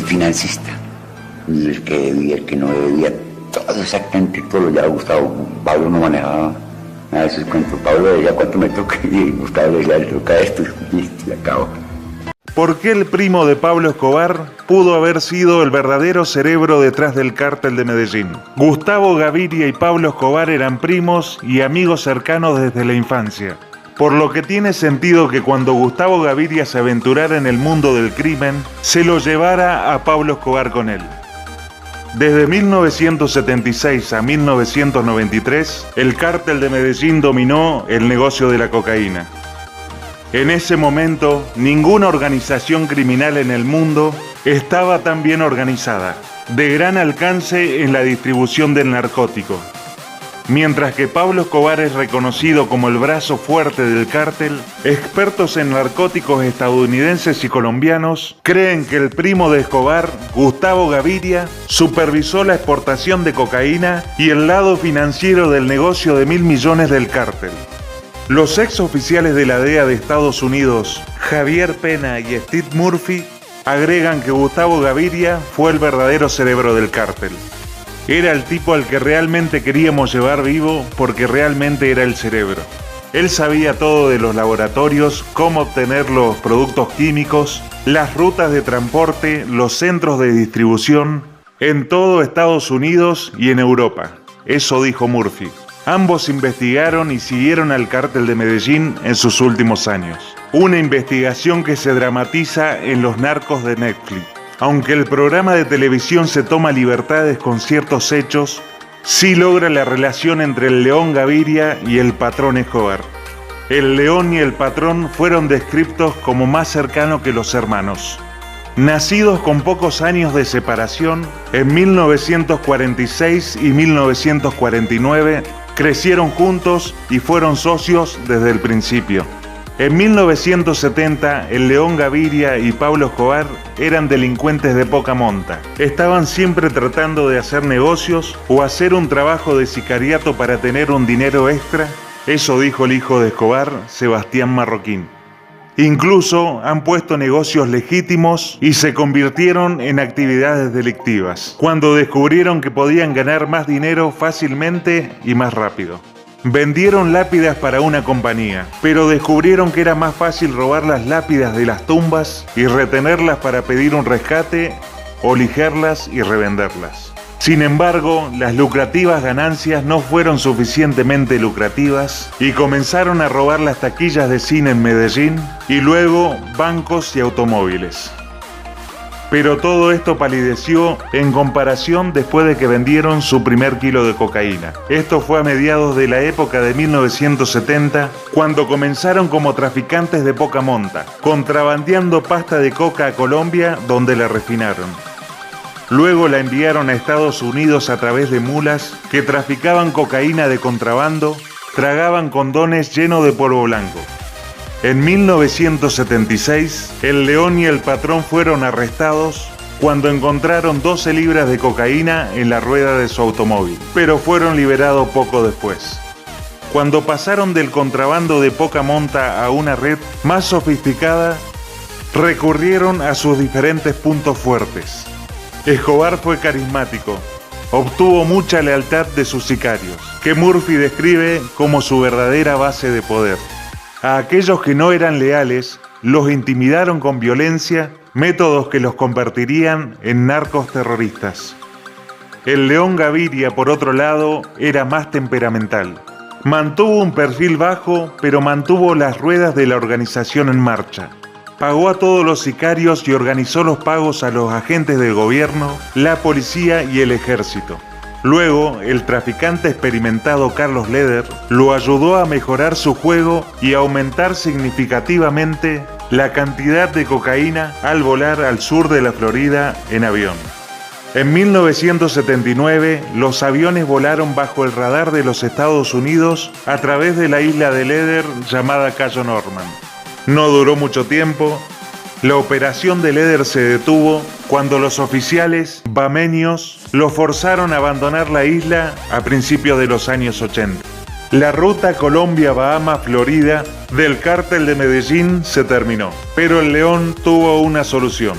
financista, el que debía, el que no debía, todo exactamente, todo lo llevaba Gustavo. Pablo no manejaba nada de esos cuentos. Pablo decía cuánto me toca y Gustavo le decía, le toca esto y listo, y acabó. ¿Por qué el primo de Pablo Escobar pudo haber sido el verdadero cerebro detrás del cártel de Medellín? Gustavo Gaviria y Pablo Escobar eran primos y amigos cercanos desde la infancia, por lo que tiene sentido que cuando Gustavo Gaviria se aventurara en el mundo del crimen, se lo llevara a Pablo Escobar con él. Desde 1976 a 1993, el cártel de Medellín dominó el negocio de la cocaína. En ese momento, ninguna organización criminal en el mundo estaba tan bien organizada, de gran alcance en la distribución del narcótico. Mientras que Pablo Escobar es reconocido como el brazo fuerte del cártel, expertos en narcóticos estadounidenses y colombianos creen que el primo de Escobar, Gustavo Gaviria, supervisó la exportación de cocaína y el lado financiero del negocio de 1.000 millones del cártel. Los ex oficiales de la DEA de Estados Unidos, Javier Pena y Steve Murphy, agregan que Gustavo Gaviria fue el verdadero cerebro del cártel. Era el tipo al que realmente queríamos llevar vivo porque realmente era el cerebro. Él sabía todo de los laboratorios, cómo obtener los productos químicos, las rutas de transporte, los centros de distribución, en todo Estados Unidos y en Europa. Eso dijo Murphy. Ambos investigaron y siguieron al cártel de Medellín en sus últimos años. Una investigación que se dramatiza en Los Narcos de Netflix. Aunque el programa de televisión se toma libertades con ciertos hechos, sí logra la relación entre el León Gaviria y el patrón Escobar. El León y el patrón fueron descritos como más cercanos que los hermanos. Nacidos con pocos años de separación, en 1946 y 1949, crecieron juntos y fueron socios desde el principio. En 1970, el León Gaviria y Pablo Escobar eran delincuentes de poca monta. Estaban siempre tratando de hacer negocios o hacer un trabajo de sicariato para tener un dinero extra. Eso dijo el hijo de Escobar, Sebastián Marroquín. Incluso han puesto negocios legítimos y se convirtieron en actividades delictivas, cuando descubrieron que podían ganar más dinero fácilmente y más rápido. Vendieron lápidas para una compañía, pero descubrieron que era más fácil robar las lápidas de las tumbas y retenerlas para pedir un rescate o lijarlas y revenderlas. Sin embargo, las lucrativas ganancias no fueron suficientemente lucrativas y comenzaron a robar las taquillas de cine en Medellín y luego bancos y automóviles. Pero todo esto palideció en comparación después de que vendieron su primer kilo de cocaína. Esto fue a mediados de la época de 1970, cuando comenzaron como traficantes de poca monta, contrabandeando pasta de coca a Colombia, donde la refinaron. Luego la enviaron a Estados Unidos a través de mulas que traficaban cocaína de contrabando, tragaban condones llenos de polvo blanco. En 1976, el León y el patrón fueron arrestados cuando encontraron 12 libras de cocaína en la rueda de su automóvil, pero fueron liberados poco después. Cuando pasaron del contrabando de poca monta a una red más sofisticada, recurrieron a sus diferentes puntos fuertes. Escobar fue carismático, obtuvo mucha lealtad de sus sicarios, que Murphy describe como su verdadera base de poder. A aquellos que no eran leales, los intimidaron con violencia, métodos que los convertirían en narcos terroristas. El León Gaviria, por otro lado, era más temperamental. Mantuvo un perfil bajo, pero mantuvo las ruedas de la organización en marcha. Pagó a todos los sicarios y organizó los pagos a los agentes del gobierno, la policía y el ejército. Luego, el traficante experimentado Carlos Leder lo ayudó a mejorar su juego y a aumentar significativamente la cantidad de cocaína al volar al sur de la Florida en avión. En 1979, los aviones volaron bajo el radar de los Estados Unidos a través de la isla de Leder llamada Cayo Norman. No duró mucho tiempo. La operación de Leder se detuvo cuando los oficiales bahameños lo forzaron a abandonar la isla a principios de los años 80. La ruta Colombia-Bahama-Florida del cártel de Medellín se terminó, pero el León tuvo una solución.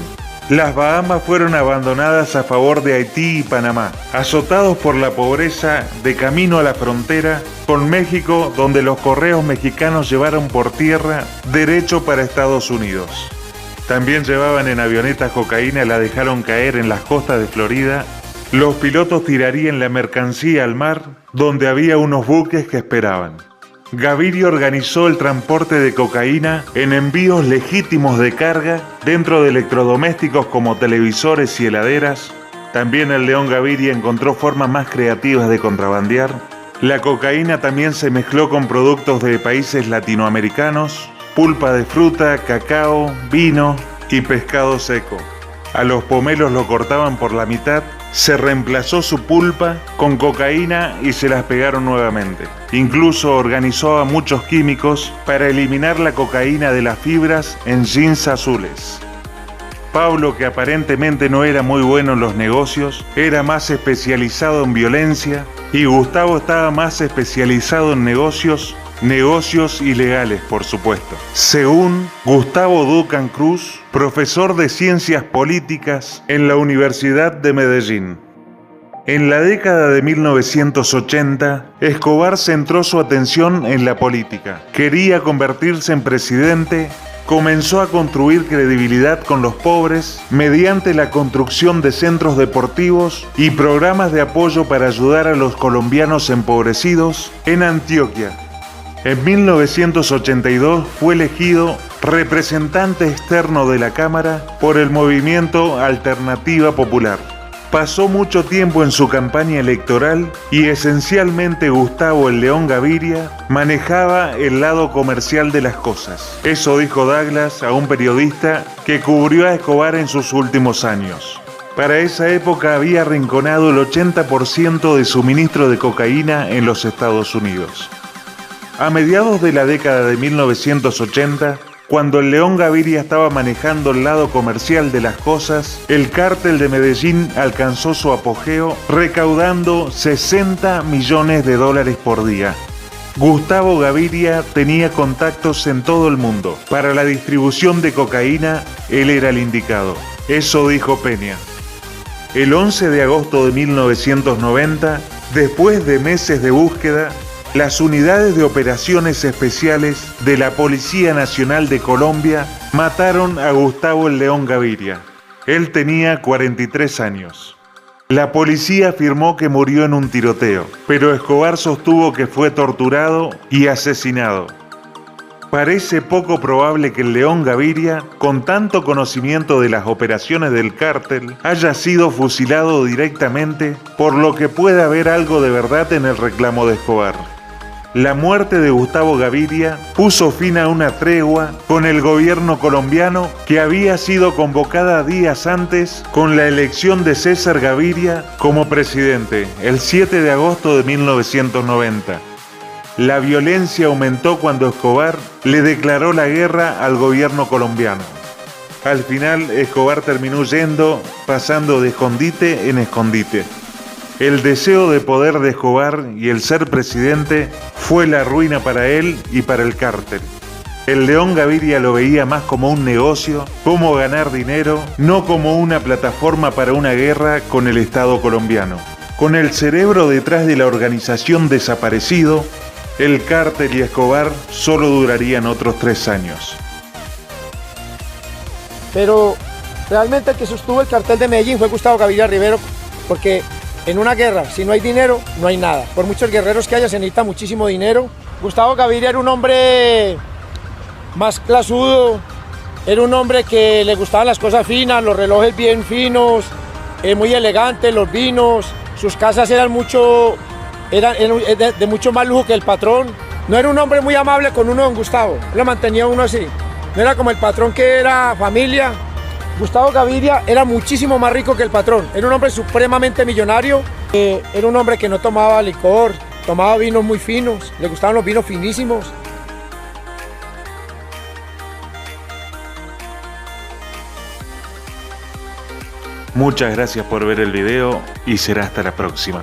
Las Bahamas fueron abandonadas a favor de Haití y Panamá, azotados por la pobreza de camino a la frontera con México, donde los correos mexicanos llevaron por tierra derecho para Estados Unidos. También llevaban en avionetas cocaína y la dejaron caer en las costas de Florida. Los pilotos tirarían la mercancía al mar, donde había unos buques que esperaban. Gaviria organizó el transporte de cocaína en envíos legítimos de carga dentro de electrodomésticos como televisores y heladeras. También el León Gaviria encontró formas más creativas de contrabandear. La cocaína también se mezcló con productos de países latinoamericanos, pulpa de fruta, cacao, vino y pescado seco. A los pomelos lo cortaban por la mitad, se reemplazó su pulpa con cocaína y se las pegaron nuevamente. Incluso organizó a muchos químicos para eliminar la cocaína de las fibras en jeans azules. Pablo, que aparentemente no era muy bueno en los negocios, era más especializado en violencia, y Gustavo estaba más especializado en negocios ilegales, por supuesto. Según Gustavo Duncan Cruz, profesor de Ciencias Políticas en la Universidad de Medellín. En la década de 1980, Escobar centró su atención en la política. Quería convertirse en presidente. Comenzó a construir credibilidad con los pobres mediante la construcción de centros deportivos y programas de apoyo para ayudar a los colombianos empobrecidos en Antioquia. En 1982 fue elegido representante externo de la Cámara por el movimiento Alternativa Popular. Pasó mucho tiempo en su campaña electoral y esencialmente Gustavo el León Gaviria manejaba el lado comercial de las cosas. Eso dijo Douglas a un periodista que cubrió a Escobar en sus últimos años. Para esa época había arrinconado el 80% de suministro de cocaína en los Estados Unidos. A mediados de la década de 1980, cuando el León Gaviria estaba manejando el lado comercial de las cosas, el cártel de Medellín alcanzó su apogeo recaudando $60 millones por día. Gustavo Gaviria tenía contactos en todo el mundo. Para la distribución de cocaína, él era el indicado. Eso dijo Peña. El 11 de agosto de 1990, después de meses de búsqueda, las unidades de operaciones especiales de la Policía Nacional de Colombia mataron a Gustavo el León Gaviria. Él tenía 43 años. La policía afirmó que murió en un tiroteo, pero Escobar sostuvo que fue torturado y asesinado. Parece poco probable que el León Gaviria, con tanto conocimiento de las operaciones del cártel, haya sido fusilado directamente, por lo que puede haber algo de verdad en el reclamo de Escobar. La muerte de Gustavo Gaviria puso fin a una tregua con el gobierno colombiano que había sido convocada días antes con la elección de César Gaviria como presidente, el 7 de agosto de 1990. La violencia aumentó cuando Escobar le declaró la guerra al gobierno colombiano. Al final, Escobar terminó huyendo, pasando de escondite en escondite. El deseo de poder de Escobar y el ser presidente fue la ruina para él y para el cártel. El León Gaviria lo veía más como un negocio, cómo ganar dinero, no como una plataforma para una guerra con el Estado colombiano. Con el cerebro detrás de la organización desaparecido, el cártel y Escobar solo durarían otros 3 años. Pero realmente el que sostuvo el cartel de Medellín fue Gustavo Gaviria Rivero, porque en una guerra, si no hay dinero, no hay nada. Por muchos guerreros que haya, se necesita muchísimo dinero. Gustavo Gaviria era un hombre más clasudo, era un hombre que le gustaban las cosas finas, los relojes bien finos, muy elegante, los vinos, sus casas eran de mucho más lujo que el patrón. No era un hombre muy amable con uno, don Gustavo, lo mantenía uno así. No era como el patrón que era familia. Gustavo Gaviria era muchísimo más rico que el patrón, era un hombre supremamente millonario, era un hombre que no tomaba licor, tomaba vinos muy finos, le gustaban los vinos finísimos. Muchas gracias por ver el video y será hasta la próxima.